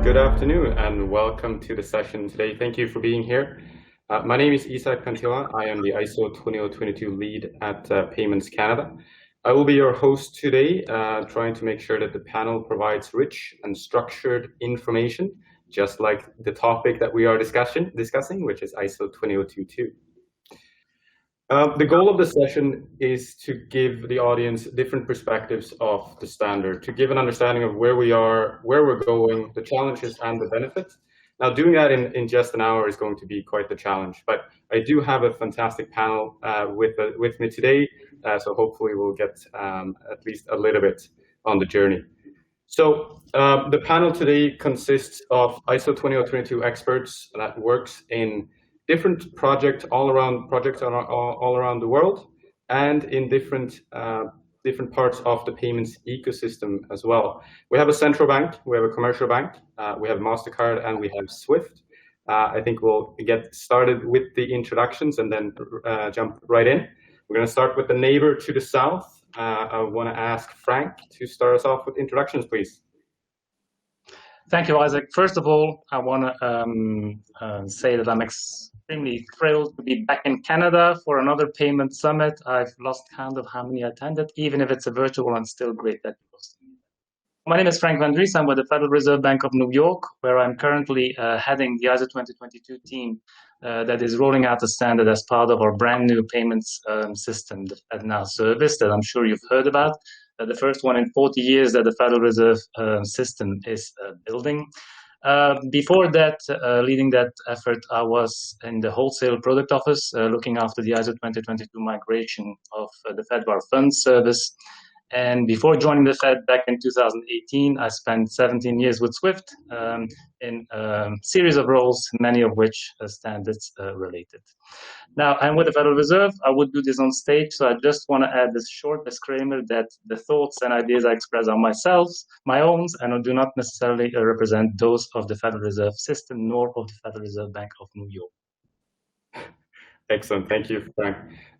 good afternoon, and welcome to the session today. Thank you for being here. My name is Isaac Pantila. I am the ISO 20022 lead at Payments Canada. I will be your host today, trying to make sure that the panel provides rich and structured information, just like the topic that we are discussing, which is ISO 20022. The goal of the session is to give the audience different perspectives of the standard, to give an understanding of where we are, where we're going, the challenges and the benefits. Now, doing that in just an hour is going to be quite the challenge, but I do have a fantastic panel with me today, so hopefully we'll get at least a little bit on the journey. So the panel today consists of ISO 20022 experts that works in different projects all around the world, and in different parts of the payments ecosystem as well. We have a central bank, we have a commercial bank, we have Mastercard, and we have Swift. I think we'll get started with the introductions and then jump right in. We're going to start with the neighbor to the south. I want to ask Frank to start us off with introductions, please. Thank you, Isaac. First of all, I want to say that I'm extremely thrilled to be back in Canada for another payment summit. I've lost count of how many I attended. Even if it's a virtual, I'm still great that you hosted me. My name is Frank van Driessche. I'm with the Federal Reserve Bank of New York, where I'm currently heading the ISO 2022 team that is rolling out the standard as part of our brand new payments system, the FedNow service that I'm sure you've heard about. The first one in 40 years that the Federal Reserve system is building. Before that, leading that effort, I was in the wholesale product office, looking after the ISO 2022 migration of the FedWire Funds service. And before joining the Fed back in 2018, I spent 17 years with Swift in a series of roles, many of which are standards related. Now, I'm with the Federal Reserve. I would do this on stage, so I just want to add this short disclaimer that the thoughts and ideas I express are my own, and do not necessarily represent those of the Federal Reserve System, nor of the Federal Reserve Bank of New York. Excellent. Thank you, Frank.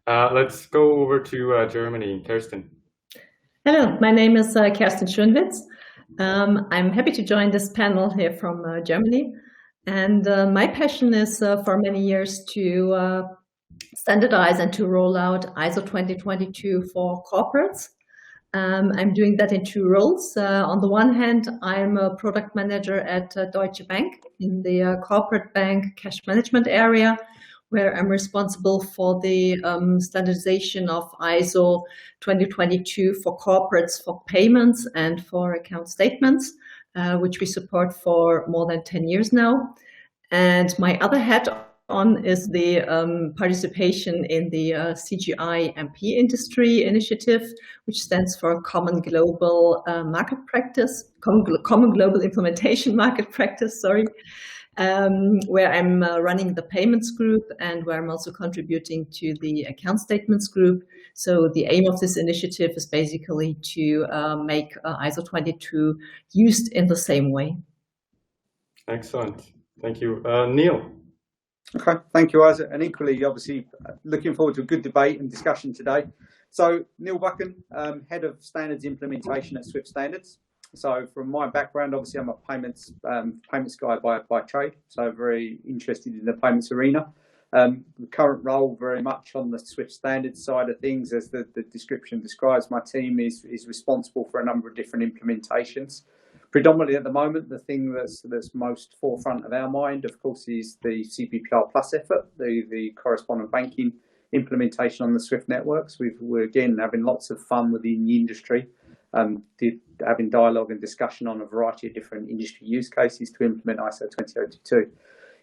Let's go over to Germany. Kerstin. Hello, my name is Kerstin Schoenwitz. I'm happy to join this panel here from Germany. And my passion is for many years to standardize and to roll out ISO 2022 for corporates. I'm doing that in two roles. On the one hand, I'm a product manager at Deutsche Bank in the corporate bank cash management area, where I'm responsible for the standardization of ISO 2022 for corporates for payments and for account statements, which we support for more than 10 years now. And my other hat on is the participation in the CGI MP industry initiative, which stands for Common Global Market Practice, Common Global Implementation Market Practice, sorry. Where I'm running the payments group and where I'm also contributing to the account statements group. So the aim of this initiative is basically to make ISO 22 used in the same way. Excellent. Thank you. Neil. Okay, thank you, Isaac. And equally, obviously, looking forward to a good debate and discussion today. So Neil Buchan, Head of Standards Implementation at Swift Standards. So from my background, obviously I'm a payments guy by trade, so very interested in the payments arena. The current role very much on the Swift standards side of things, as the description describes. My team is responsible for a number of different implementations. Predominantly at the moment, the thing that's most forefront of our mind, of course, is the CBPR Plus effort, the correspondent banking implementation on the Swift networks. We're again having lots of fun within the industry. Having dialogue and discussion on a variety of different industry use cases to implement ISO 2022.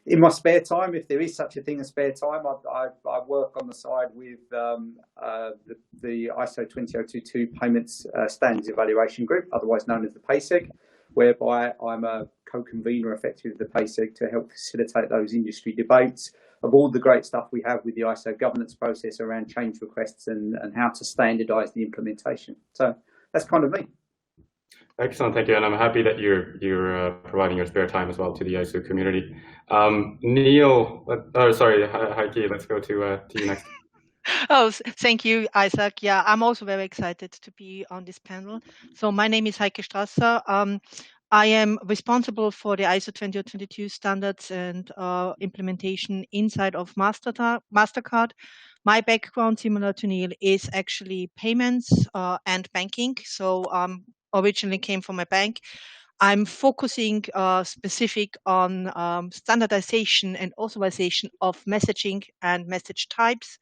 In my spare time, if there is such a thing as spare time, I work on the side with the ISO 2022 Payments Standards Evaluation Group, otherwise known as the PASEG, whereby I'm a co-convener effectively of the PASEG to help facilitate those industry debates of all the great stuff we have with the ISO governance process around change requests and how to standardize the implementation. So that's kind of me. Excellent, thank you, and I'm happy that you're providing your spare time as well to the ISO community. Neil, sorry, Heike, let's go to you next. Oh, thank you, Isaac. Yeah, I'm also very excited to be on this panel. So my name is Heike Strasser. I am responsible for the ISO 20022 standards and implementation inside of Mastercard. My background, similar to Neil, is actually payments and banking. So originally came from a bank. I'm focusing specific on standardization and authorization of messaging and message types,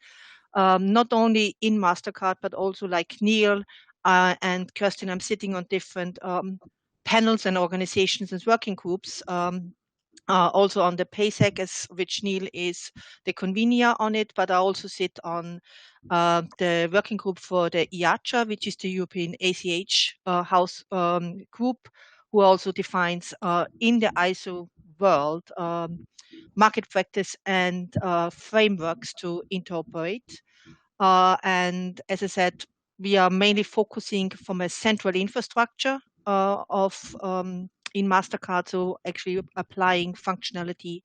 not only in Mastercard, but also like Neil and Kerstin, I'm sitting on different panels and organizations and working groups. Also on the PaySec, which Neil is the convener on it, but I also sit on the working group for the IACHA, which is the European ACH house group, who also defines in the ISO world market practice and frameworks to interoperate. And as I said, we are mainly focusing from a central infrastructure in Mastercard, so actually applying functionality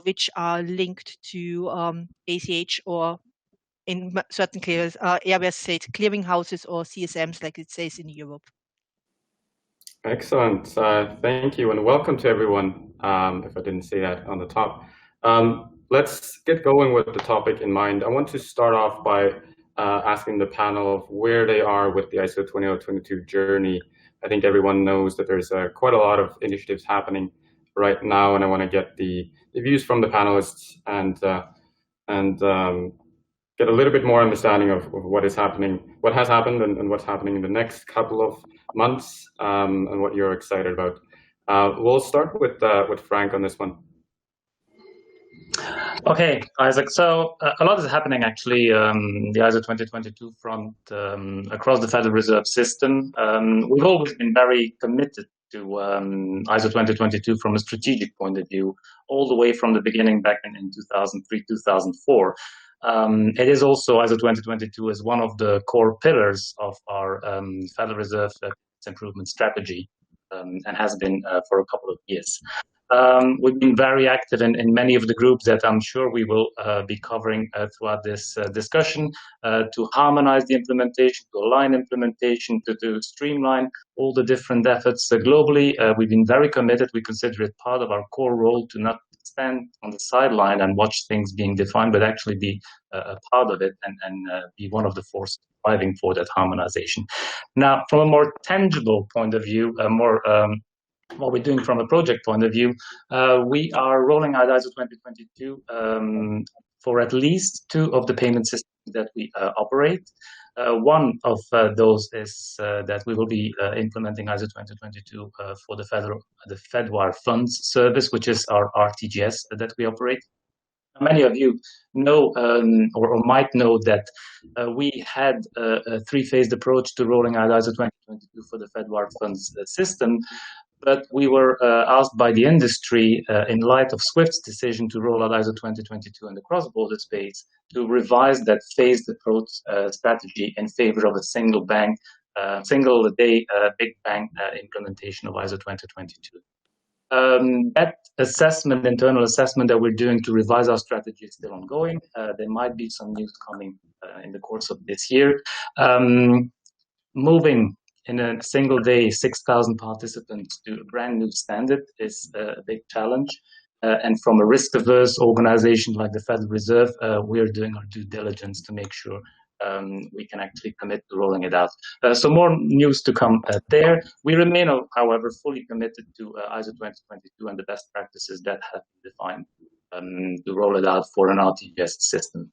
which are linked to ACH or in certain areas, say clearing houses or CSMs, like it says in Europe. Excellent. Thank you, and welcome to everyone, if I didn't say that on the top. Let's get going with the topic in mind. I want to start off by asking the panel of where they are with the ISO 20022 journey. I think everyone knows that there's quite a lot of initiatives happening right now, and I want to get the views from the panelists and get a little bit more understanding of what is happening, what has happened, and what's happening in the next couple of months, and what you're excited about. We'll start with Frank on this one. Okay, Isaac. So a lot is happening actually. The ISO 2022 front across the Federal Reserve System. We've always been very committed to ISO 2022 from a strategic point of view, all the way from the beginning back in 2003, 2004. It is also ISO 2022 is one of the core pillars of our Federal Reserve improvement strategy, and has been for a couple of years. We've been very active in many of the groups that I'm sure we will be covering throughout this discussion to harmonize the implementation, to align implementation, to streamline all the different efforts globally. We've been very committed. We consider it part of our core role to not stand on the sideline and watch things being defined, but actually be a part of it and be one of the forces driving for that harmonization. Now, from a more tangible point of view, what we're doing from a project point of view, we are rolling out ISO 2022 for at least 2 of the payment systems that we operate. One of those is that we will be implementing ISO 2022 for the FedWire Funds service, which is our RTGS that we operate. Many of you know or might know that we had a 3-phased approach to rolling out ISO 2022 for the FedWire Funds system. But we were asked by the industry, in light of SWIFT's decision to roll out ISO 2022 in the cross-border space, to revise that phased approach strategy in favor of a single day big bang implementation of ISO 2022. That assessment, internal assessment that we're doing to revise our strategy is still ongoing. There might be some news coming in the course of this year. Moving in a single day, 6,000 participants to a brand new standard is a big challenge. And from a risk-averse organization like the Federal Reserve, we're doing our due diligence to make sure we can actually commit to rolling it out. So more news to come there. We remain, however, fully committed to ISO 2022 and the best practices that have been defined to roll it out for an RTGS system.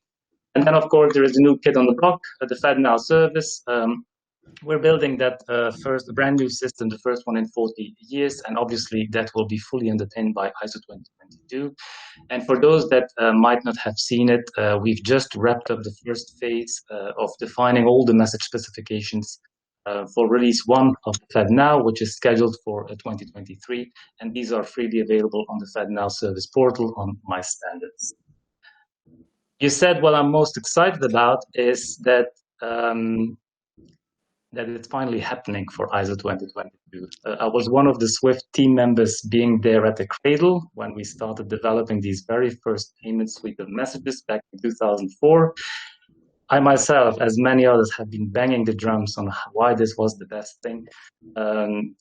And then, of course, there is a new kid on the block, the FedNow service. We're building that first brand new system, the first one in 40 years, and obviously that will be fully underpinned by ISO 2022. And for those that might not have seen it, we've just wrapped up the first phase of defining all the message specifications for release 1 of FedNow, which is scheduled for 2023. And these are freely available on the FedNow service portal on My Standards. You said what I'm most excited about is that that it's finally happening for ISO 2022. I was one of the SWIFT team members being there at the cradle when we started developing these very first payment suite of messages back in 2004. I myself, as many others, have been banging the drums on why this was the best thing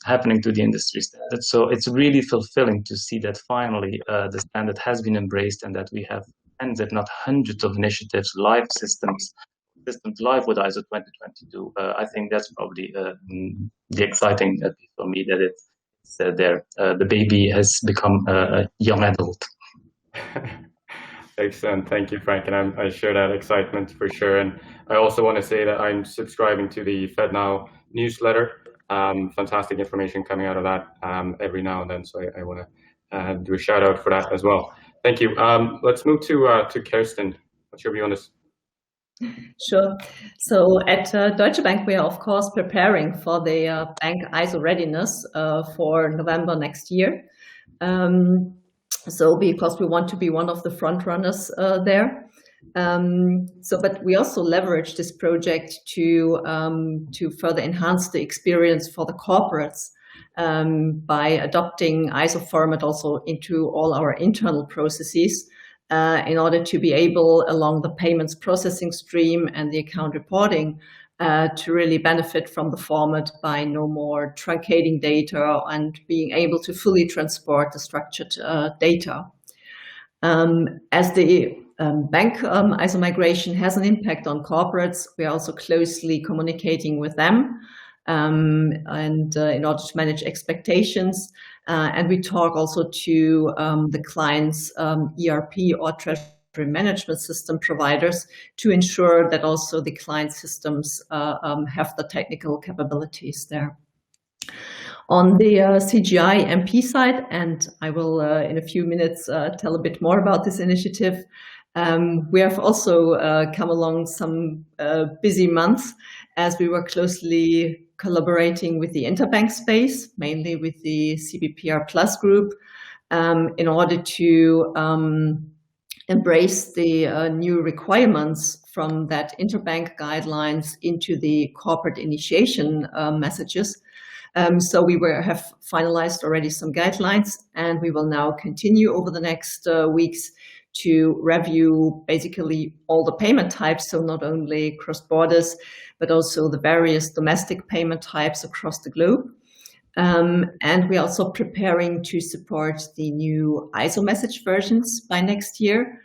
happening to the industry standard. So it's really fulfilling to see that finally the standard has been embraced and that we have tens, if not hundreds of initiatives, live systems live with ISO 2022. I think that's probably the exciting bit for me, that it's there. The baby has become a young adult. Excellent. Thank you, Frank. And I share that excitement for sure. And I also want to say that I'm subscribing to the FedNow newsletter. Fantastic information coming out of that every now and then. So I want to do a shout out for that as well. Thank you. Let's move to Kerstin. What's your view on this? Sure. So at Deutsche Bank, we are of course preparing for the bank ISO readiness for November next year. So because we want to be one of the front runners there. But we also leverage this project to further enhance the experience for the corporates by adopting ISO format also into all our internal processes in order to be able, along the payments processing stream and the account reporting, to really benefit from the format by no more truncating data and being able to fully transport the structured data. As the bank ISO migration has an impact on corporates, we are also closely communicating with them and in order to manage expectations. And we talk also to the client's ERP or treasury management system providers to ensure that also the client systems have the technical capabilities there. On the CGI MP side, and I will in a few minutes tell a bit more about this initiative, we have also come along some busy months as we were closely collaborating with the interbank space, mainly with the CBPR Plus group, in order to embrace the new requirements from that interbank guidelines into the corporate initiation messages. So we have finalized already some guidelines, and we will now continue over the next weeks to review basically all the payment types, so not only cross borders, but also the various domestic payment types across the globe. And we're also preparing to support the new ISO message versions by next year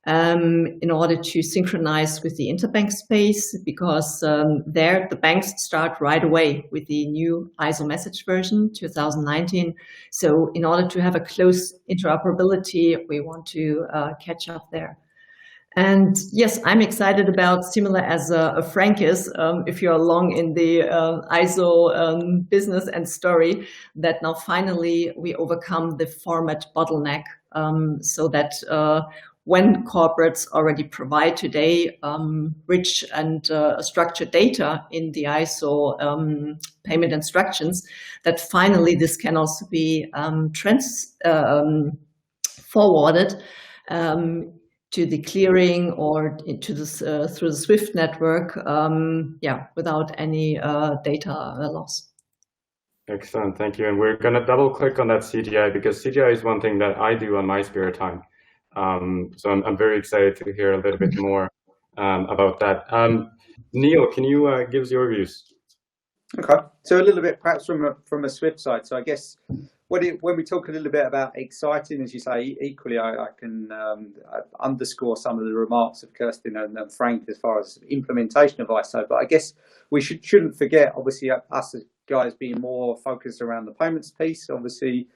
in order to synchronize with the interbank space, because there the banks start right away with the new ISO message version 2019. So in order to have a close interoperability, we want to catch up there. And yes, I'm excited about, similar as Frank is, if you're long in the ISO business and story, that now finally we overcome the format bottleneck, so that when corporates already provide today rich and structured data in the ISO payment instructions, that finally this can also be forwarded to the clearing or to this through the SWIFT network, without any data loss. Excellent, thank you. And we're going to double click on that CGI, because CGI is one thing that I do on my spare time. So I'm very excited to hear a little bit more about that. Neil, can you give us your views? Okay, so a little bit perhaps from a SWIFT side. So I guess when we talk a little bit about exciting, as you say, equally I can underscore some of the remarks of Kerstin and Frank as far as implementation of ISO. But I guess we shouldn't forget, obviously, us as guys being more focused around the payments piece, obviously.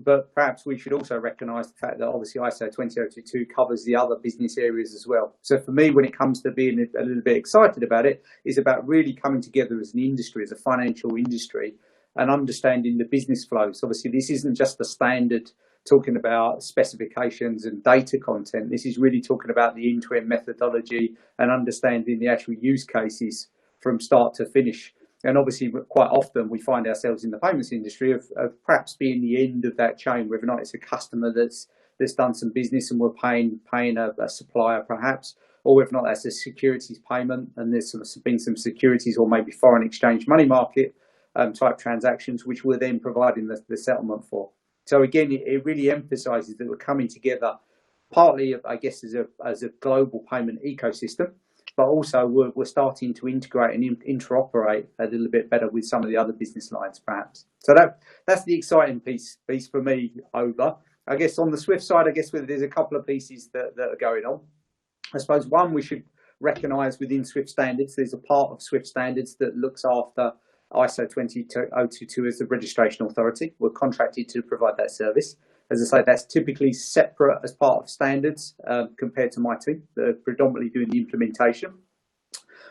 But perhaps we should also recognise the fact that obviously ISO 20022 covers the other business areas as well. So for me, when it comes to being a little bit excited about it, is about really coming together as an industry, as a financial industry, and understanding the business flows. Obviously, this isn't just a standard talking about specifications and data content. This is really talking about the end-to-end methodology and understanding the actual use cases from start to finish. And obviously, quite often we find ourselves in the payments industry of perhaps being the end of that chain, whether or not it's a customer that's done some business and we're paying a supplier perhaps, or whether or not that's a securities payment and there's been some securities or maybe foreign exchange money market type transactions, which we're then providing the settlement for. So again, it really emphasises that we're coming together partly, I guess, as a global payment ecosystem, but also we're starting to integrate and interoperate a little bit better with some of the other business lines, perhaps. So that's the exciting piece for me over. I guess on the Swift side, I guess there's a couple of pieces that are going on. I suppose one, we should recognise within Swift standards, there's a part of Swift standards that looks after ISO 20022 as the registration authority. We're contracted to provide that service. As I say, that's typically separate as part of standards compared to my team that are predominantly doing the implementation.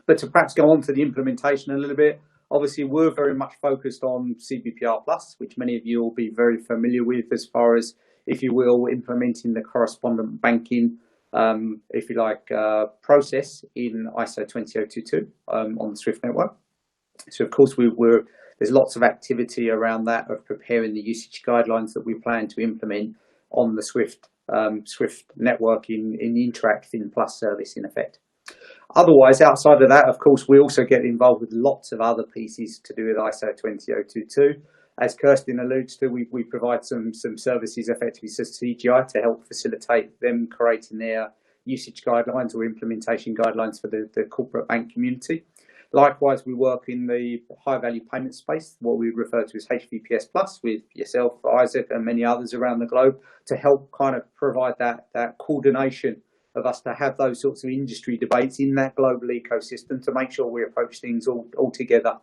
But to perhaps go on to the implementation a little bit, obviously we're very much focused on CBPR+, which many of you will be very familiar with as far as, if you will, implementing the correspondent banking, if you like, process in ISO 20022 on the Swift network. So of course there's lots of activity around that of preparing the usage guidelines that we plan to implement on the Swift network in the Interacting Plus service in effect. Otherwise, outside of that, of course, we also get involved with lots of other pieces to do with ISO 20022. As Kerstin alludes to, we provide some services effectively to CGI to help facilitate them creating their usage guidelines or implementation guidelines for the corporate bank community. Likewise, we work in the high-value payment space, what we refer to as HVPS Plus, with yourself, Isaac, and many others around the globe to help kind of provide that coordination of us to have those sorts of industry debates in that global ecosystem to make sure we approach things all together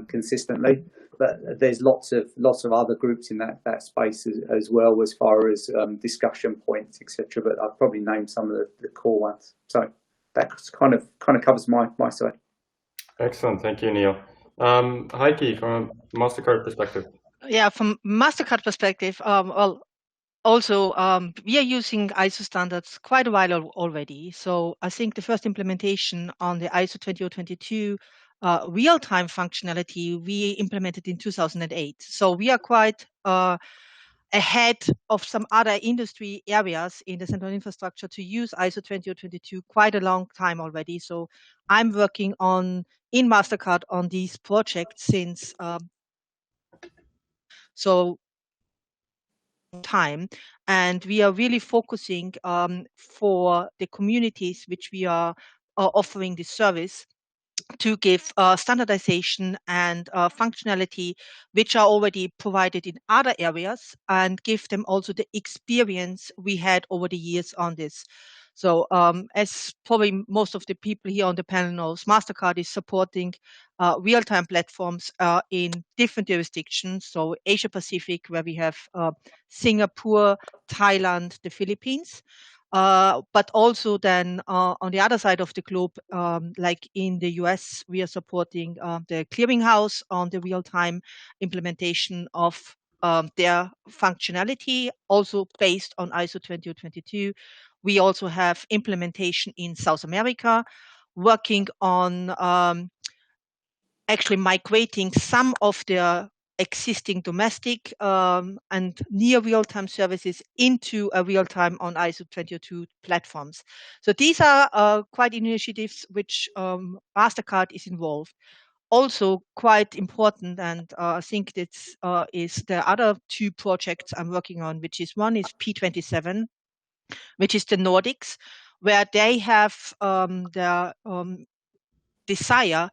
consistently. But there's lots of other groups in that space as well, as far as discussion points, etc. But I've probably named some of the core ones. So that kind of covers my side. Excellent, thank you, Neil. Heike, from a Mastercard perspective. Yeah, from Mastercard perspective, we are using ISO standards quite a while already. So I think the first implementation on the ISO 20022 real-time functionality we implemented in 2008. So we are quite ahead of some other industry areas in the central infrastructure to use ISO 20022 quite a long time already. So I'm working in Mastercard on these projects since time, and we are really focusing for the communities which we are offering this service to give standardization and functionality which are already provided in other areas, and give them also the experience we had over the years on this. So as probably most of the people here on the panel knows, Mastercard is supporting real-time platforms in different jurisdictions. So Asia Pacific, where we have Singapore, Thailand, the Philippines. But also then on the other side of the globe, like in the US, we are supporting the clearinghouse on the real-time implementation of their functionality, also based on ISO 20022. We also have implementation in South America, working on actually migrating some of their existing domestic and near real-time services into a real-time on ISO 20022 platforms. So these are quite initiatives which Mastercard is involved. Also quite important, and I think this is the other two projects I'm working on, which is one is P27, which is the Nordics, where they have their desire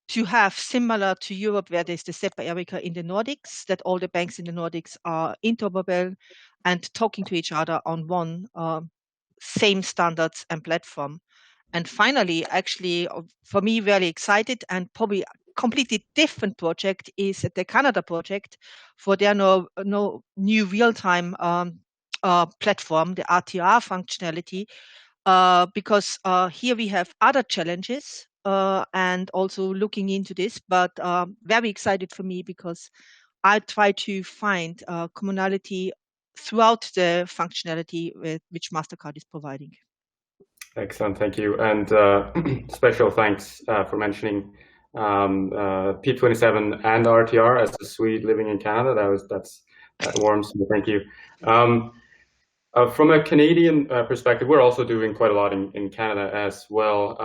to have, similar to Europe, where there's the SEPA ERICA in the Nordics, that all the banks in the Nordics are interoperable and talking to each other on one same standards and platform. And finally, actually, for me, very excited and probably completely different project is the Canada project for their new real-time platform, the RTR functionality, because here we have other challenges and also looking into this, but very excited for me because I try to find commonality throughout the functionality which Mastercard is providing. Excellent, thank you. And special thanks for mentioning P27 and RTR as a Swede living in Canada. That warms me, thank you. From a Canadian perspective, we're also doing quite a lot in Canada as well.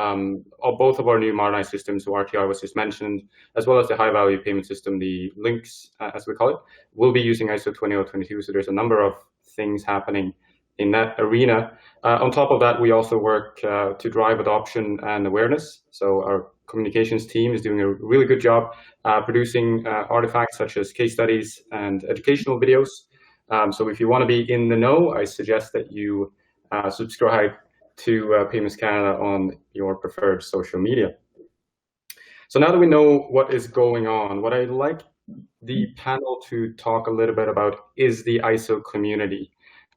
Both of our new modernized systems, so RTR was just mentioned, as well as the high-value payment system, the links, as we call it, will be using ISO 20022. So there's a number of things happening in that arena. On top of that, we also work to drive adoption and awareness. So our communications team is doing a really good job producing artifacts such as case studies and educational videos. So if you want to be in the know, I suggest that you subscribe to Payments Canada on your preferred social media. So now that we know what is going on, what I'd like the panel to talk a little bit about is the ISO community,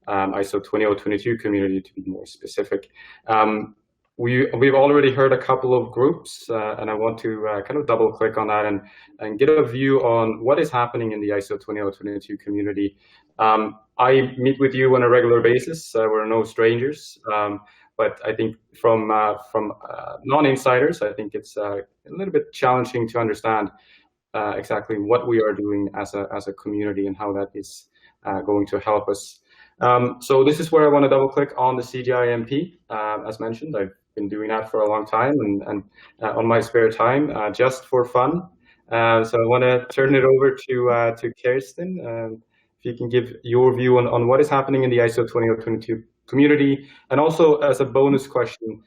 ISO 20022 community to be more specific. We've already heard a couple of groups, and I want to kind of double click on that and get a view on what is happening in the ISO 20022 community. I meet with you on a regular basis. We're no strangers, but I think from non-insiders, I think it's a little bit challenging to understand exactly what we are doing as a community and how that is going to help us. So this is where I want to double click on the CGI-MP. As mentioned, I've been doing that for a long time and on my spare time, just for fun. So I want to turn it over to Kerstin. If you can give your view on what is happening in the ISO 20022 community, and also as a bonus question,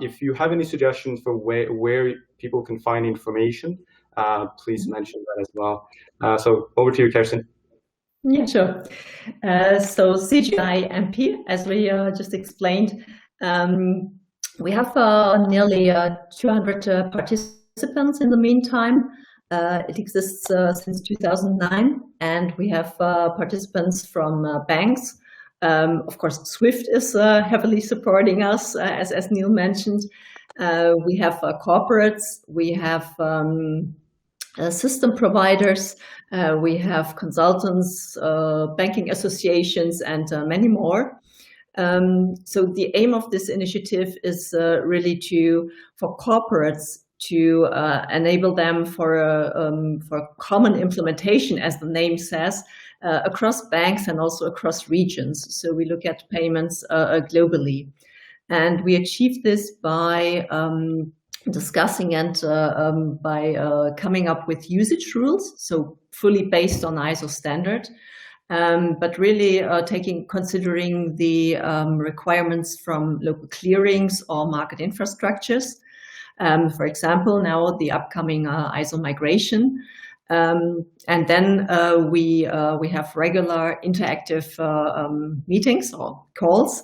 if you have any suggestions for where people can find information, please mention that as well. So over to you, Kerstin. Yeah, sure. So CGI-MP, as we just explained, we have nearly 200 participants in the meantime. It exists since 2009, and we have participants from banks. Of course, SWIFT is heavily supporting us, as Neil mentioned. We have corporates, we have system providers, we have consultants, banking associations, and many more. So the aim of this initiative is really for corporates to enable them for common implementation, as the name says, across banks and also across regions. So we look at payments globally. And we achieve this by discussing and by coming up with usage rules, so fully based on ISO standard, but really considering the requirements from local clearings or market infrastructures. For example, now the upcoming ISO migration. And then we have regular interactive meetings or calls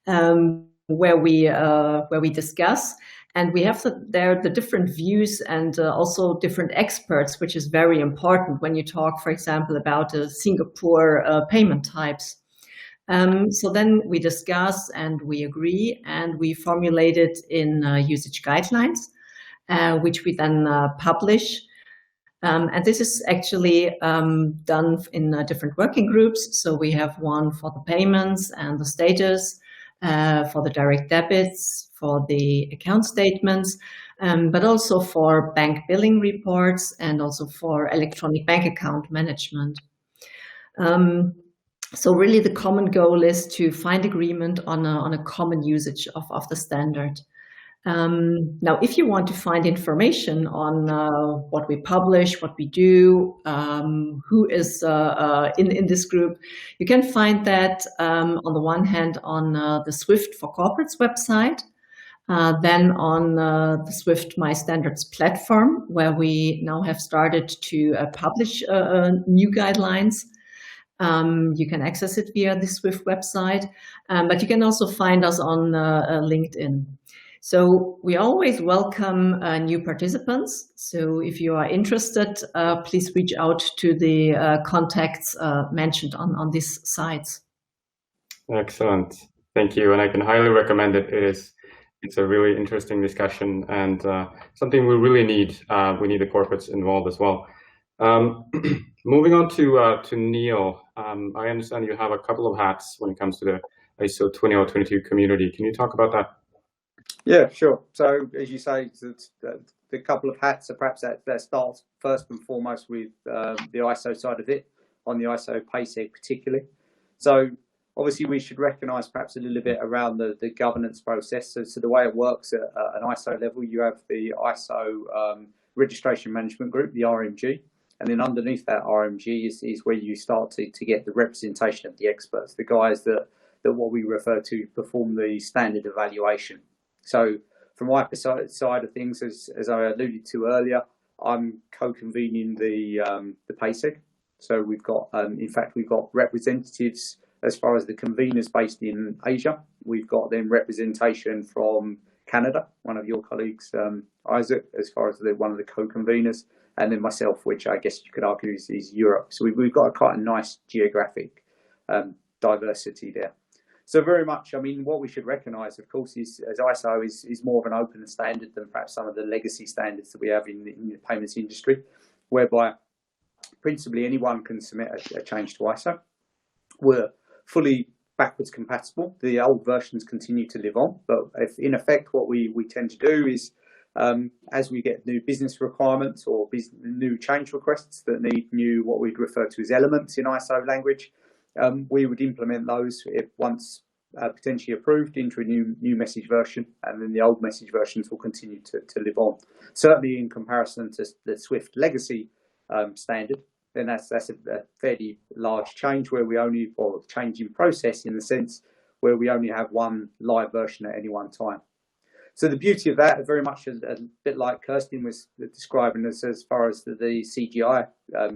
where we discuss. And we have the different views and also different experts, which is very important when you talk, for example, about Singapore payment types. So then we discuss and we agree and we formulate it in usage guidelines, which we then publish. And this is actually done in different working groups. So we have one for the payments and the status, for the direct debits, for the account statements, but also for bank billing reports and also for electronic bank account management. So really the common goal is to find agreement on a common usage of the standard. Now, if you want to find information on what we publish, what we do, who is in this group, you can find that on the one hand on the SWIFT for Corporates website, then on the SWIFT My Standards platform, where we now have started to publish new guidelines. You can access it via the SWIFT website, but you can also find us on LinkedIn. So we always welcome new participants. So if you are interested, please reach out to the contacts mentioned on these sites. Excellent. Thank you. And I can highly recommend it. It's a really interesting discussion and something we really need. We need the corporates involved as well. Moving on to Neil. I understand you have a couple of hats when it comes to the ISO 20022 community. Can you talk about that? Yeah, sure. So as you say, the couple of hats are perhaps that starts first and foremost with the ISO side of it, on the ISO PaySec particularly. So obviously we should recognise perhaps a little bit around the governance process. So the way it works at an ISO level, you have the ISO Registration Management Group, the RMG, and then underneath that RMG is where you start to get the representation of the experts, the guys that that what we refer to perform the standard evaluation. So from my side of things, as I alluded to earlier, I'm co-convening the PaySeg. So we've got, in fact, we've got representatives as far as the conveners based in Asia. We've got then representation from Canada, one of your colleagues, Isaac, as far as one of the co-conveners, and then myself, which I guess you could argue is Europe. So we've got quite a nice geographic diversity there. So very much, I mean, what we should recognise, of course, is as ISO is more of an open standard than perhaps some of the legacy standards that we have in the payments industry, whereby principally anyone can submit a change to ISO. We're fully backwards compatible. The old versions continue to live on, but if in effect what we tend to do is as we get new business requirements or new change requests that need new, what we'd refer to as elements in ISO language, we would implement those if once potentially approved into a new message version, and then the old message versions will continue to live on. Certainly in comparison to the Swift legacy standard, then that's a fairly large change where we only, or change in process in the sense where we only have one live version at any one time. So the beauty of that, very much a bit like Kerstin was describing as far as the CGI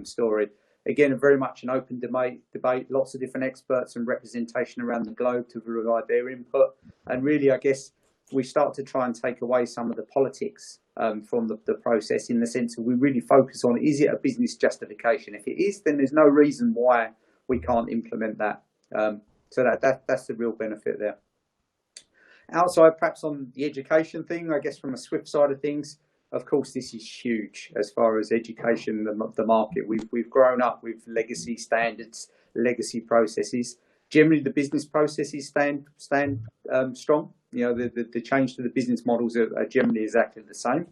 story, again, very much an open debate, lots of different experts and representation around the globe to provide their input. And really, I guess, we start to try and take away some of the politics from the process, in the sense that we really focus on, is it a business justification? If it is, then there's no reason why we can't implement that. So that's the real benefit there. Outside, perhaps on the education thing, I guess from a Swift side of things, of course, this is huge as far as education, the market. We've grown up with legacy standards, legacy processes. Generally, the business processes stand strong. You know, the change to the business models are generally exactly the same.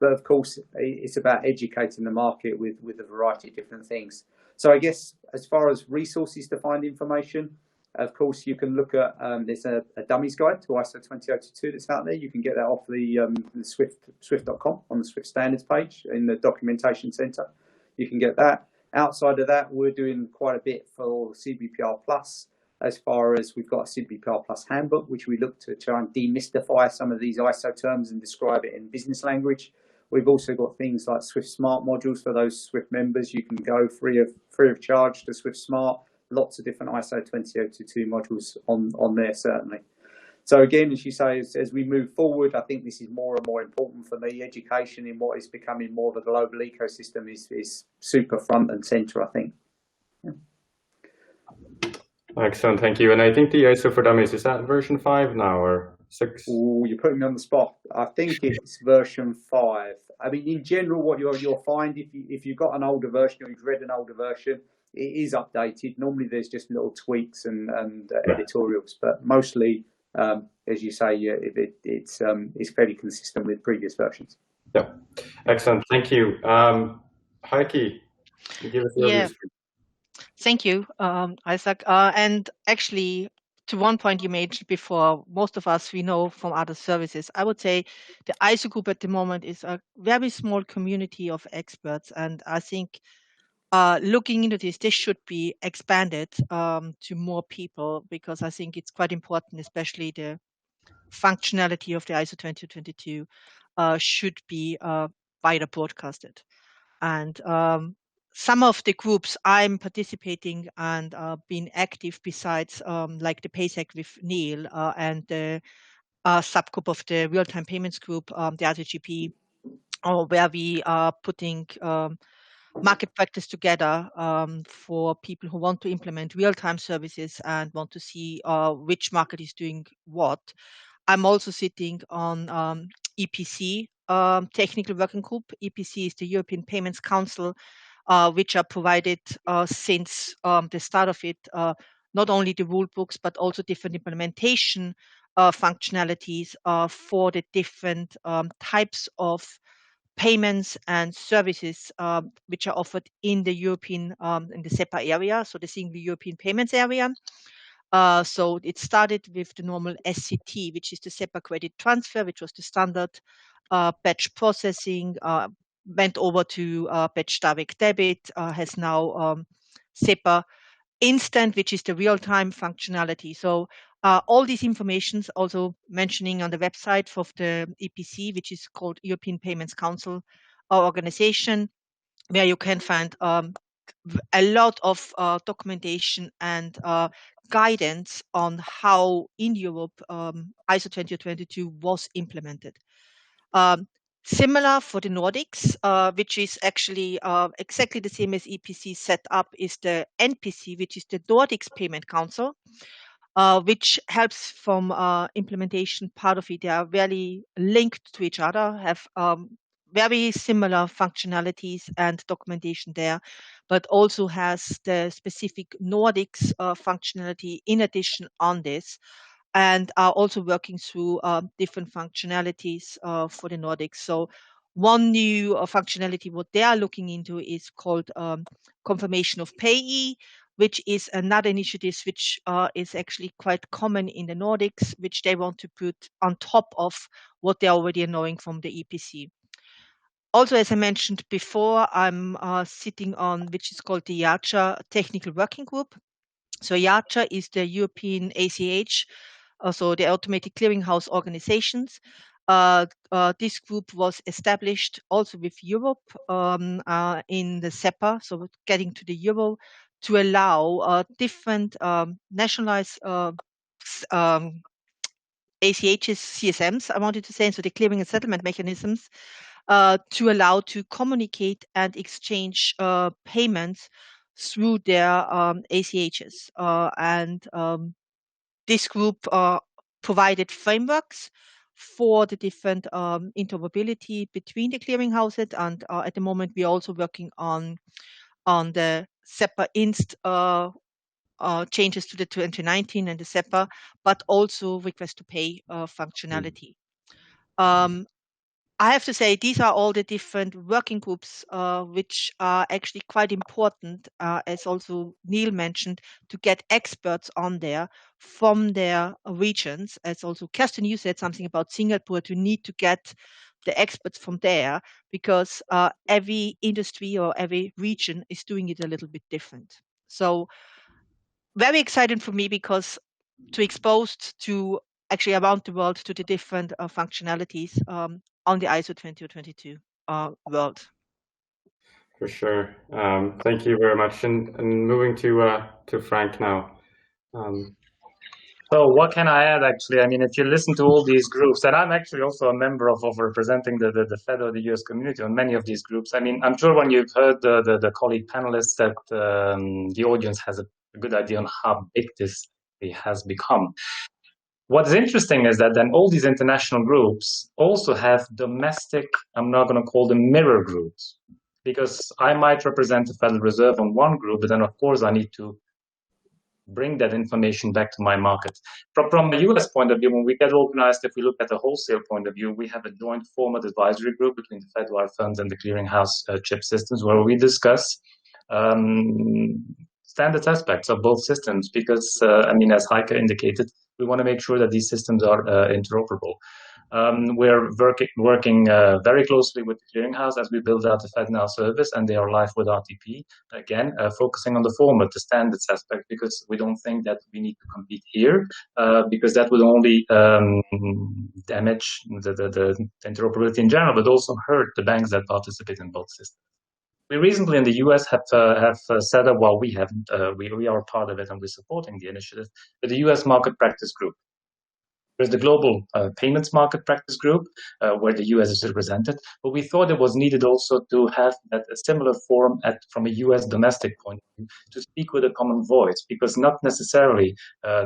But of course, it's about educating the market with a variety of different things. So I guess as far as resources to find information, of course, you can look at, there's a dummies guide to ISO 20022 that's out there. You can get that off the swift.com on the Swift standards page in the documentation center. You can get that. Outside of that, we're doing quite a bit for CBPR Plus, as far as we've got a CBPR Plus handbook, which we look to try and demystify some of these ISO terms and describe it in business language. We've also got things like Swift Smart modules for those Swift members. You can go free of charge to Swift Smart. Lots of different ISO 20022 modules on there, certainly. So again, as you say, as we move forward, I think this is more and more important for me. Education in what is becoming more of a global ecosystem is super front and center, I think. Yeah. Excellent, thank you. And I think the ISO for Dummies, is that version 5 now or 6? Oh, you're putting me on the spot. I think it's version 5. I mean, in general, what you'll find if you've got an older version or you've read an older version, it is updated. Normally, there's just little tweaks and editorials, but mostly, as you say, it's fairly consistent with previous versions. Yeah, excellent. Thank you, Heike. Give us your views. Thank you, Isaac. And actually, to one point you made before, most of us we know from other services. I would say the ISO group at the moment is a very small community of experts, and I think looking into this should be expanded to more people, because I think it's quite important, especially the functionality of the ISO 20022 should be wider broadcasted. And some of the groups I'm participating and being active besides like the PaySec with Neil and the subgroup of the real-time payments group, the RTGP, where we are putting market practice together for people who want to implement real-time services and want to see which market is doing what. I'm also sitting on EPC technical working group. EPC is the European Payments Council, which are provided since the start of it, not only the rule books, but also different implementation functionalities for the different types of payments and services which are offered in the European, in the SEPA area, so the single European payments area. So it started with the normal SCT, which is the SEPA credit transfer, which was the standard batch processing, went over to batch direct debit, has now SEPA instant, which is the real-time functionality. So all these informations also mentioning on the website of the EPC, which is called European Payments Council organization, where you can find a lot of documentation and guidance on how in Europe ISO 20022 was implemented. Similar for the Nordics, which is actually exactly the same as EPC set up, is the NPC, which is the Nordics Payment Council, which helps from implementation part of it. They are very linked to each other, have very similar functionalities and documentation there, but also has the specific Nordics functionality in addition on this, and are also working through different functionalities for the Nordics. So one new functionality what they are looking into is called confirmation of payee, which is another initiative which is actually quite common in the Nordics, which they want to put on top of what they're already knowing from the EPC. Also, as I mentioned before, I'm sitting on which is called the Driessche Technical Working Group. So Driessche is the European ACH, so the Automated Clearinghouse Organizations. This group was established also with Europe in the SEPA, so getting to the Euro, to allow different nationalized ACHs, CSMs, I wanted to say, so the clearing and settlement mechanisms, to allow to communicate and exchange payments through their ACHs. This group provided frameworks for the different interoperability between the clearinghouses, and at the moment we're also working on the SEPA Inst changes to the 2019 and the SEPA, but also request to pay functionality. I have to say these are all the different working groups which are actually quite important, as also Neil mentioned, to get experts on there from their regions. As also Kerstin, you said something about Singapore, to need to get the experts from there, because every industry or every region is doing it a little bit different. So very exciting for me, because to exposed to actually around the world to the different functionalities on the ISO 20022 world. For sure. Thank you very much. And moving to Frank now. So what can I add, actually? I mean, if you listen to all these groups, and I'm actually also a member of representing the Fed or the US community on many of these groups. I mean, I'm sure when you've heard the colleague panelists that the audience has a good idea on how big this has become. What's interesting is that then all these international groups also have domestic, I'm not going to call them mirror groups, because I might represent the Federal Reserve on one group, but then of course I need to bring that information back to my market. From the US point of view, when we get organized, if we look at the wholesale point of view, we have a joint format advisory group between the Fed wire funds and the clearinghouse chip systems, where we discuss standard aspects of both systems, because, I mean, as Heike indicated, we want to make sure that these systems are interoperable. We're working very closely with the clearinghouse as we build out the FedNow service, and they are live with RTP. Again, focusing on the format, the standards aspect, because we don't think that we need to compete here, because that would only damage the interoperability in general, but also hurt the banks that participate in both systems. We recently in the US have set up, well, we haven't, we are part of it and we're supporting the initiative, but the US Market Practice Group. There's the Global Payments Market Practice Group, where the US is represented, but we thought it was needed also to have a similar forum from a US domestic point of view to speak with a common voice, because not necessarily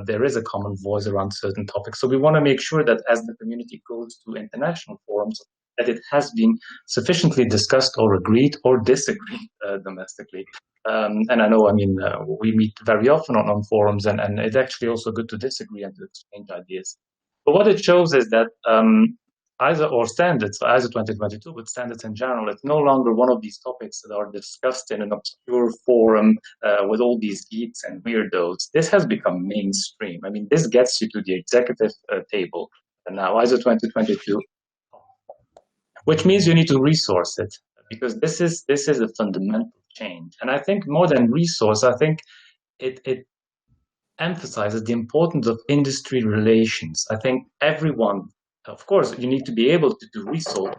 there is a common voice around certain topics. So we want to make sure that as the community goes to international forums, that it has been sufficiently discussed or agreed or disagreed domestically. And I know, I mean, we meet very often on forums, and it's actually also good to disagree and to exchange ideas. But what it shows is that ISO or standards, ISO 2022, but standards in general, it's no longer one of these topics that are discussed in an obscure forum with all these geeks and weirdos. This has become mainstream. I mean, this gets you to the executive table. And now ISO 2022, which means you need to resource it, because this is a fundamental change. And I think more than resource, I think it emphasizes the importance of industry relations. I think everyone, of course, you need to be able to do research.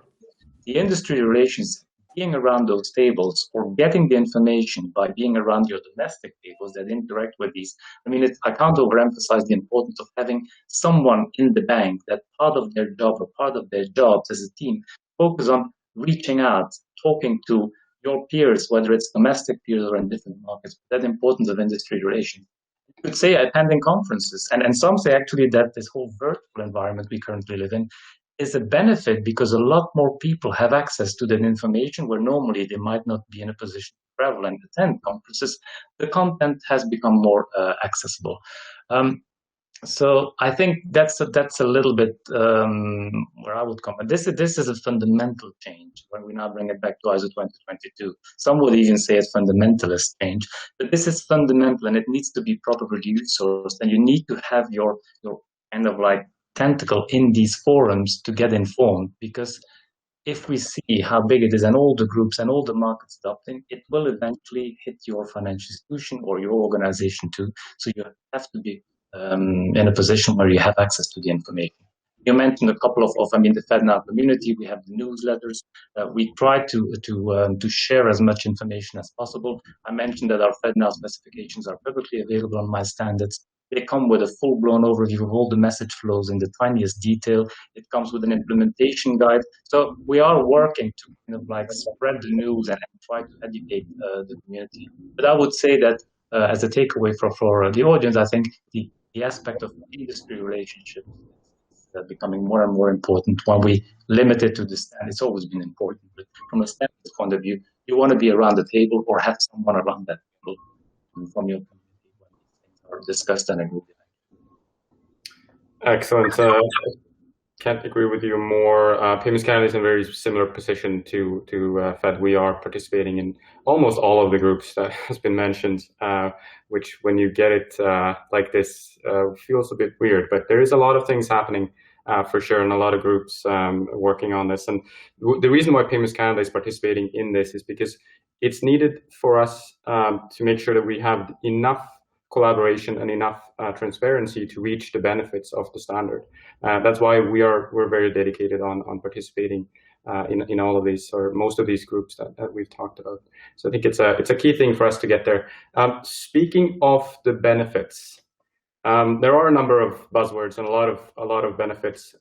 The industry relations, being around those tables or getting the information by being around your domestic tables that interact with these. I mean, I can't overemphasize the importance of having someone in the bank that part of their job or part of their jobs as a team focus on reaching out, talking to your peers, whether it's domestic peers or in different markets, that importance of industry relations. You could say attending conferences, and some say actually that this whole virtual environment we currently live in is a benefit because a lot more people have access to that information where normally they might not be in a position to travel and attend conferences. The content has become more accessible. So I think that's a little bit where I would comment. This is a fundamental change when we now bring it back to ISO 2022. Some would even say it's fundamentalist change, but this is fundamental and it needs to be properly resourced. And you need to have your kind of like tentacle in these forums to get informed, because if we see how big it is and all the groups and all the markets adopting, it will eventually hit your financial institution or your organization too. So you have to be in a position where you have access to the information. You mentioned a couple of the FedNow community. We have the newsletters. We try to share as much information as possible. I mentioned that our FedNow specifications are publicly available on My Standards. They come with a full-blown overview of all the message flows in the tiniest detail. It comes with an implementation guide. So we are working to kind of like spread the news and try to educate the community. But I would say that as a takeaway for the audience, I think the aspect of industry relationships is becoming more and more important. When we limit it to the stand, it's always been important. But from a standards point of view, you want to be around the table or have someone around that table from your community when these things are discussed and agreed. Excellent. Can't agree with you more. Payments Canada is in a very similar position to Fed. We are participating in almost all of the groups that has been mentioned, which when you get it like this feels a bit weird, but there is a lot of things happening for sure, and a lot of groups working on this. And the reason why Payments Canada is participating in this is because it's needed for us to make sure that we have enough collaboration and enough transparency to reach the benefits of the standard. That's why we're very dedicated on participating in all of these, or most of these groups that we've talked about. So I think it's a key thing for us to get there. Speaking of the benefits, there are a number of buzzwords and a lot of benefits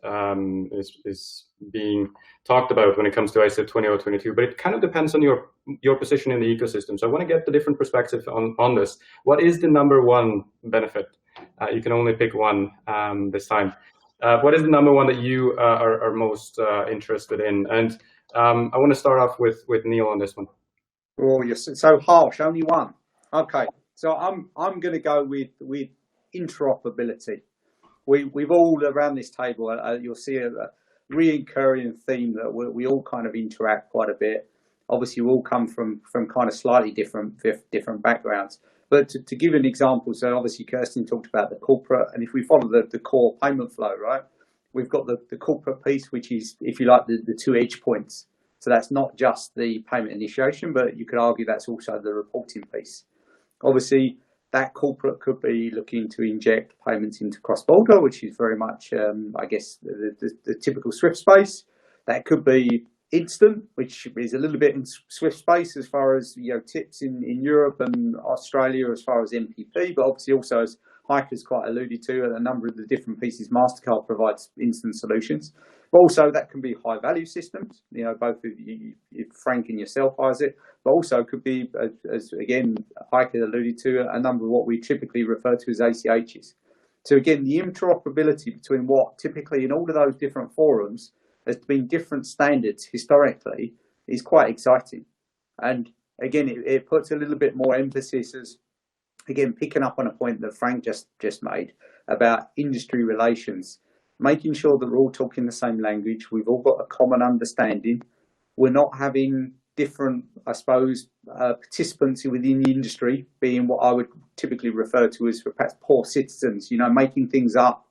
is being talked about when it comes to ISO 20022, but it kind of depends on your position in the ecosystem. So I want to get the different perspectives on this. What is the number one benefit? You can only pick one this time. What is the number one that you are most interested in? And I want to start off with Neil on this one. Oh, you're so harsh. Only one. Okay, so I'm going to go with interoperability. We've all around this table, you'll see a recurring theme that we all kind of interact quite a bit. Obviously, we all come from kind of slightly different backgrounds. But to give an example, so obviously Kerstin talked about the corporate, and if we follow the core payment flow, right, we've got the corporate piece, which is, if you like, the two edge points. So that's not just the payment initiation, but you could argue that's also the reporting piece. Obviously, that corporate could be looking to inject payments into cross-border, which is very much, I guess, the typical SWIFT space. That could be instant, which is a little bit in SWIFT space as far as, you know, tips in Europe and Australia as far as MPP, but obviously also, as Heike has quite alluded to, a number of the different pieces Mastercard provides instant solutions. But also that can be high value systems, you know, both Frank and yourself, Isaac, but also could be, as again, Heike alluded to, a number of what we typically refer to as ACHs. So again, the interoperability between what typically in all of those different forums has been different standards historically is quite exciting. And again, it puts a little bit more emphasis, as again, picking up on a point that Frank just made about industry relations, making sure that we're all talking the same language, we've all got a common understanding, we're not having different, I suppose, participants within the industry being what I would typically refer to as perhaps poor citizens, you know, making things up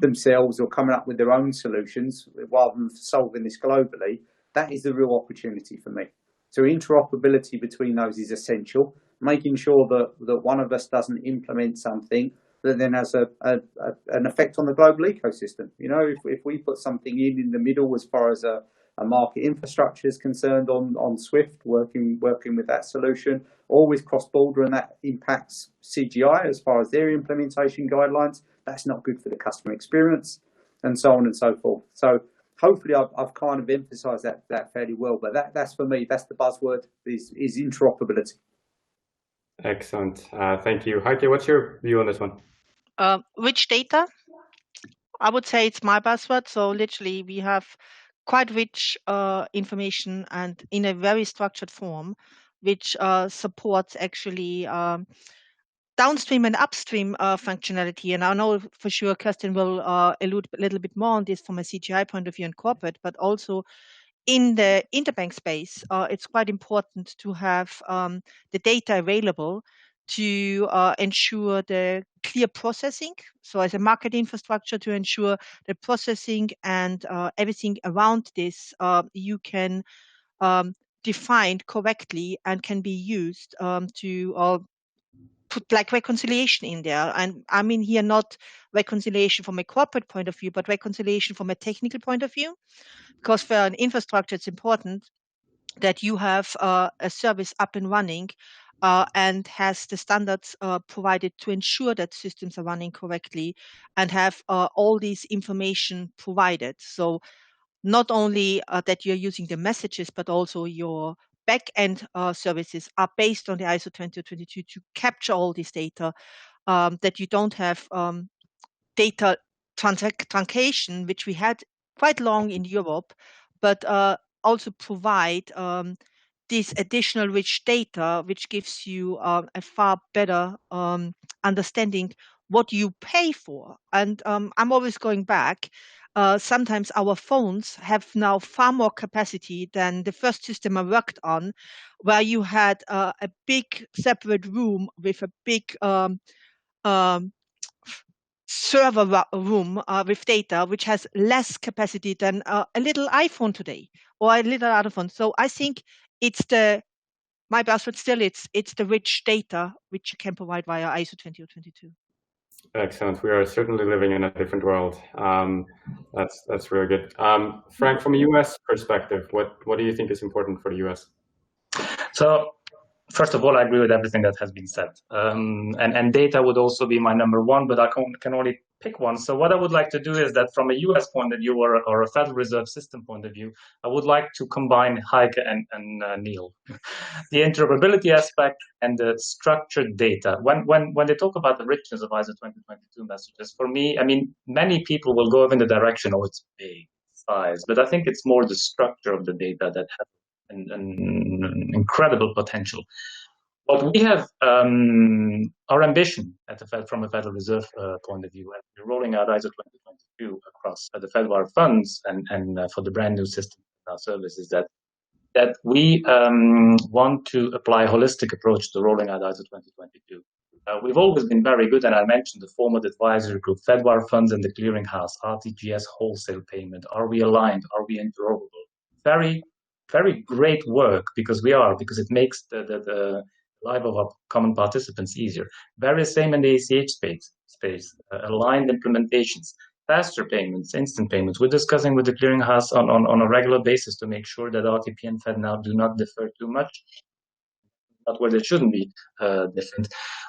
themselves or coming up with their own solutions rather than solving this globally. That is the real opportunity for me. So interoperability between those is essential. making sure that one of us doesn't implement something that then has an effect on the global ecosystem. You know, if we put something in the middle as far as a market infrastructure is concerned on Swift, working with that solution, or with cross-border, and that impacts CGI as far as their implementation guidelines, that's not good for the customer experience, and so on and so forth. So hopefully I've kind of emphasized that fairly well, but that's for me, that's the buzzword, is interoperability. Excellent. Thank you. Heike, what's your view on this one? Rich data, I would say it's my buzzword. So literally we have quite rich information and in a very structured form, which supports actually downstream and upstream functionality. And I know for sure Kerstin will allude a little bit more on this from a CGI point of view and corporate, but also in the interbank space, it's quite important to have the data available to ensure the clear processing. So as a market infrastructure to ensure the processing and everything around this, you can define correctly and can be used to put like reconciliation in there. And I mean here not reconciliation from a corporate point of view, but reconciliation from a technical point of view. Because for an infrastructure, it's important that you have a service up and running and has the standards provided to ensure that systems are running correctly and have all this information provided. So not only that you're using the messages, but also your back-end services are based on the ISO 20022 to capture all this data, that you don't have data truncation, which we had quite long in Europe, but also provide this additional rich data, which gives you a far better understanding what you pay for. And I'm always going back. Sometimes our phones have now far more capacity than the first system I worked on, where you had a big separate room with a big server room with data, which has less capacity than a little iPhone today or a little other phone. So I think it's my buzzword still, it's the rich data which you can provide via ISO 20022. Excellent. We are certainly living in a different world. That's really good. Frank, from a US perspective, what do you think is important for the US? So first of all, I agree with everything that has been said. And data would also be my number one, but I can only pick one. So what I would like to do is that from a US point of view or a Federal Reserve System point of view, I would like to combine Heike and Neil. The interoperability aspect and the structured data. When they talk about the richness of ISO 2022 messages, for me, I mean, many people will go in the direction, oh, it's big size, but I think it's more the structure of the data that has an incredible potential. What we have, our ambition from a Federal Reserve point of view, and we're rolling out ISO 2022 across the Federal funds and for the brand new system service is that we want to apply a holistic approach to rolling out ISO 2022. We've always been very good, and I mentioned the former advisory group, Fedwire funds and the clearinghouse, RTGS wholesale payment. Are we aligned? Are we interoperable? Very great work because it makes the life of our common participants easier. Very same in the ACH space, aligned implementations, faster payments, instant payments. We're discussing with the clearinghouse on a regular basis to make sure that RTP and FedNow do not differ too much, not where they shouldn't be different.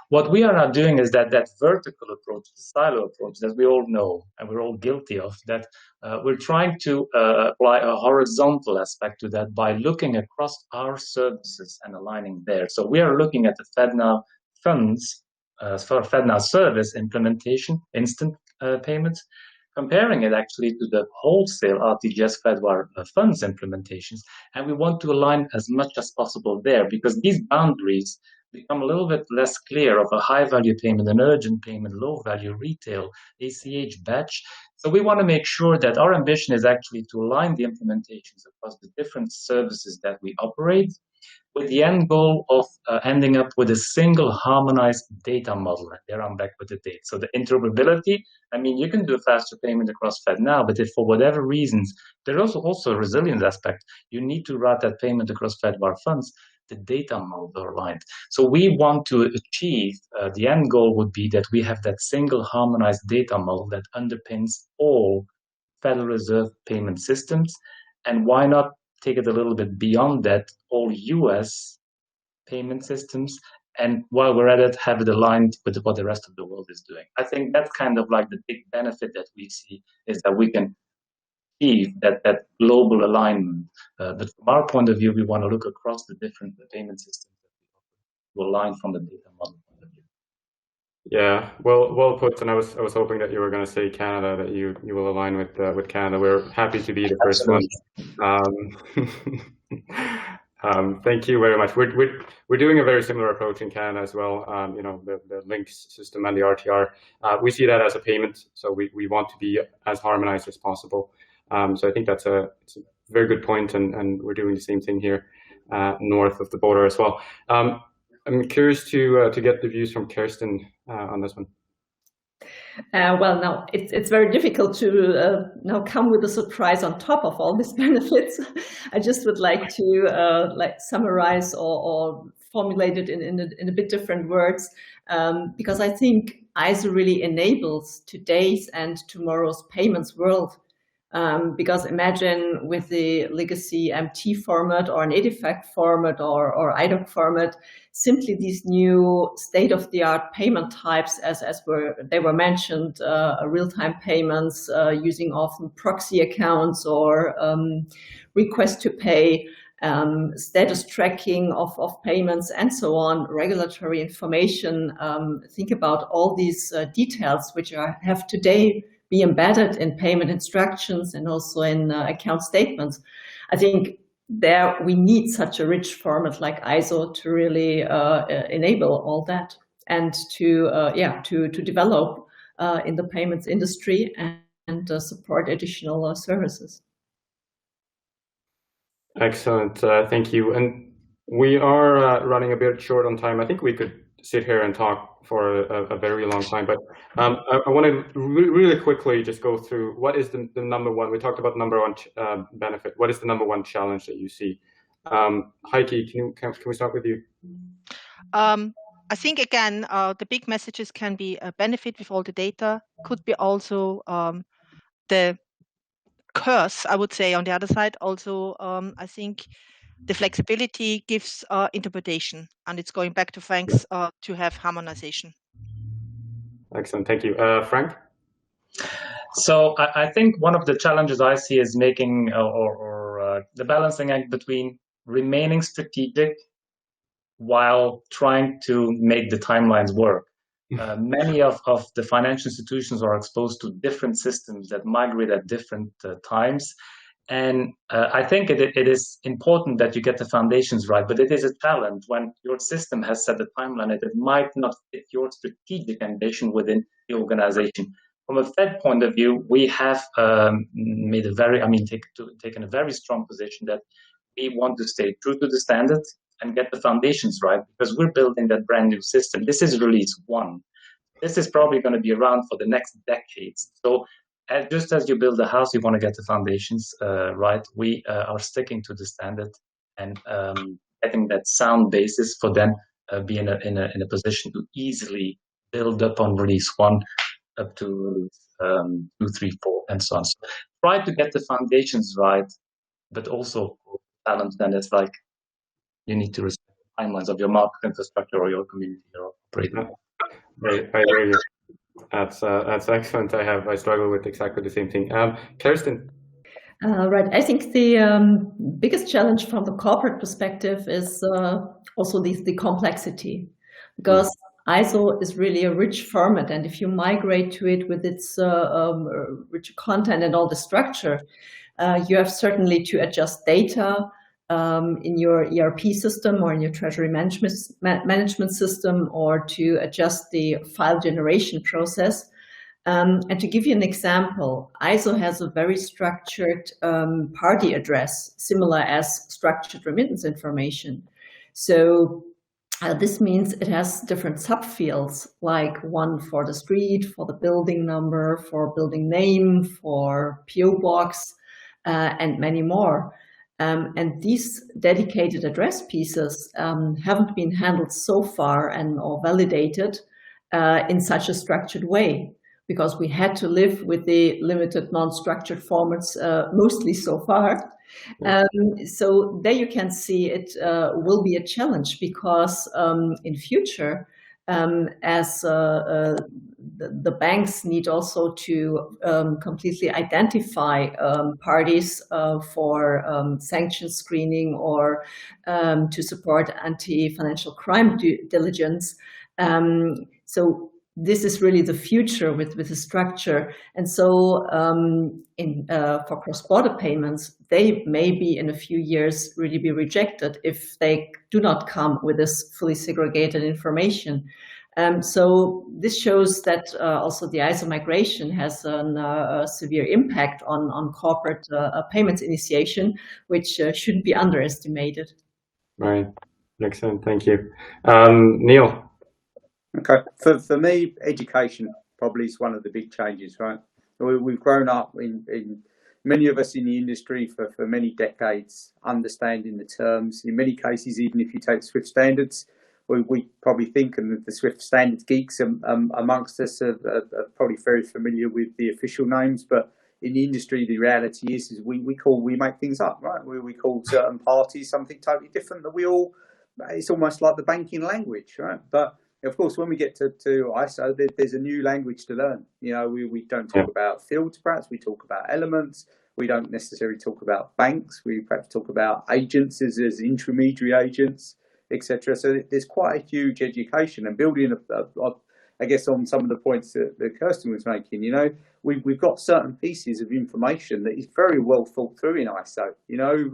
What we are now doing is that vertical approach, the silo approach that we all know and we're all guilty of, that we're trying to apply a horizontal aspect to that by looking across our services and aligning there. So we are looking at the FedNow funds for FedNow service implementation, instant payments, comparing it actually to the wholesale RTGS Fedwire funds implementations. And we want to align as much as possible there because these boundaries become a little bit less clear of a high-value payment, an urgent payment, low-value retail, ACH batch. So we want to make sure that our ambition is actually to align the implementations across the different services that we operate with the end goal of ending up with a single harmonized data model. And there I'm back with the date. So the interoperability, I mean, you can do a faster payment across FedNow, but if for whatever reasons, there's also a resilience aspect. You need to route that payment across Fedwire funds. the data models are aligned. So we want to achieve, the end goal would be that we have that single harmonized data model that underpins all Federal Reserve payment systems. And why not take it a little bit beyond that, all US payment systems, and while we're at it, have it aligned with what the rest of the world is doing. I think that's kind of like the big benefit that we see, is that we can achieve that global alignment. But from our point of view, we want to look across the different payment systems to align from the data model point of view. Yeah, well put. And I was hoping that you were going to say Canada, that you will align with Canada. We're happy to be the first one. Thank you very much. We're doing a very similar approach in Canada as well. You know, the links system and the RTR. We see that as a payment, so we want to be as harmonized as possible. So I think it's a very good point, and we're doing the same thing here north of the border as well. I'm curious to get the views from Kerstin on this one. Well, now it's very difficult to now come with a surprise on top of all these benefits. I just would like to summarize or formulate it in a bit different words, because I think ISO really enables today's and tomorrow's payments world. Because imagine with the legacy MT format or an EDIFACT format or IDOC format, simply these new state-of-the-art payment types, as they were mentioned, real-time payments using often proxy accounts or request to pay, status tracking of payments, and so on, regulatory information. Think about all these details which have today be embedded in payment instructions and also in account statements. I think there we need such a rich format like ISO to really enable all that and to develop in the payments industry and support additional services. Excellent, thank you. And we are running a bit short on time. I think we could sit here and talk for a very long time, but I want to really quickly just go through what is the number one. We talked about number one benefit. What is the number one challenge that you see? Heike, can we start with you? I think again, the big messages can be a benefit with all the data. Could be also the curse, I would say, on the other side. Also, I think the flexibility gives interpretation, and it's going back to Frank's to have harmonization. Excellent, thank you. Frank? So I think one of the challenges I see is making or the balancing act between remaining strategic while trying to make the timelines work. Many of the financial institutions are exposed to different systems that migrate at different times. And I think it is important that you get the foundations right, but it is a challenge when your system has set a timeline that it might not fit your strategic ambition within the organization. From a Fed point of view, we have taken a very strong position that we want to stay true to the standards and get the foundations right, because we're building that brand new system. This is release 1. This is probably going to be around for the next decades. So just as you build a house, you want to get the foundations right. We are sticking to the standard and getting that sound basis for them be in a position to easily build up on release 1 up to release 2, 3, 4, and so on. So try to get the foundations right, but also balance. Then it's like you need to respect the timelines of your market infrastructure or your community you're operating. I hear you. That's excellent. I struggle with exactly the same thing. Kerstin? Right. I think the biggest challenge from the corporate perspective is also the complexity, because ISO is really a rich format, and if you migrate to it with its rich content and all the structure, you have certainly to adjust data in your ERP system or in your treasury management system, or to adjust the file generation process. And to give you an example, ISO has a very structured party address, similar as structured remittance information. So this means it has different subfields, like one for the street, for the building number, for building name, for PO box, and many more. And these dedicated address pieces haven't been handled so far or validated in such a structured way, because we had to live with the limited non-structured formats mostly so far. So there you can see it will be a challenge, because in future, as the banks need also to completely identify parties for sanction screening or to support anti-financial crime due diligence. So this is really the future with the structure. And so for cross-border payments, they may be in a few years really be rejected if they do not come with this fully segregated information. So this shows that also the ISO migration has a severe impact on corporate payments initiation, which shouldn't be underestimated. Right. Excellent. Thank you. Neil. Okay. For me, education probably is one of the big changes, right? We've grown up in many of us in the industry for many decades, understanding the terms. In many cases, even if you take SWIFT standards, we probably think, and the SWIFT standards geeks amongst us are probably very familiar with the official names, but in the industry, the reality is we make things up, right? We call certain parties something totally different that it's almost like the banking language, right? But of course, when we get to ISO, there's a new language to learn. You know, we don't talk about fields, perhaps. We talk about elements. We don't necessarily talk about banks. We perhaps talk about agents as intermediary agents, etc. So there's quite a huge education, and building, I guess, on some of the points that Kerstin was making. You know, we've got certain pieces of information that is very well thought through in ISO. You know,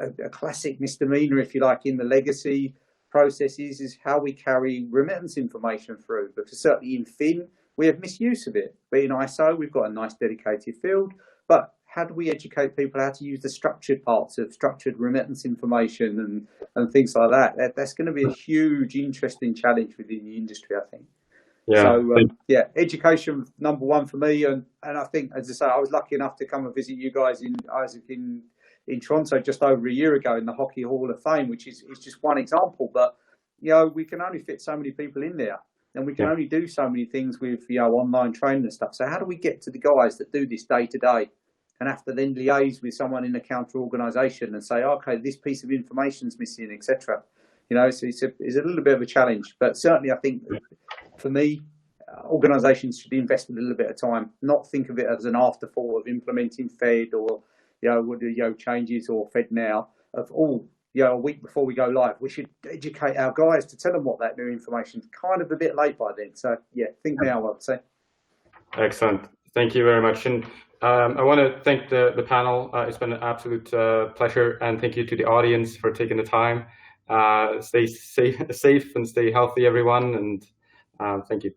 a classic misdemeanor, if you like, in the legacy processes is how we carry remittance information through. But certainly in FIN, we have misuse of it. But in ISO, we've got a nice dedicated field. But how do we educate people how to use the structured parts of structured remittance information and things like that? That's going to be a huge, interesting challenge within the industry, I think. Yeah. So, education number one for me. And I think, as I say, I was lucky enough to come and visit you guys in Toronto just over a year ago in the Hockey Hall of Fame, which is just one example. But, you know, we can only fit so many people in there, and we can only do so many things with, you know, online training and stuff. So how do we get to the guys that do this day to day and have to then liaise with someone in a counter organisation and say, okay, this piece of information is missing, etc. You know, so it's a little bit of a challenge. But certainly I think for me, organisations should invest a little bit of time, not think of it as an afterthought of implementing Fed or, you know, what the changes or FedNow of all, you know, a week before we go live. We should educate our guys to tell them what that new information is. Kind of a bit late by then. So, yeah, think now, I would say. Excellent. Thank you very much. And I want to thank the panel. It's been an absolute pleasure. And thank you to the audience for taking the time. Stay safe and stay healthy, everyone. And thank you.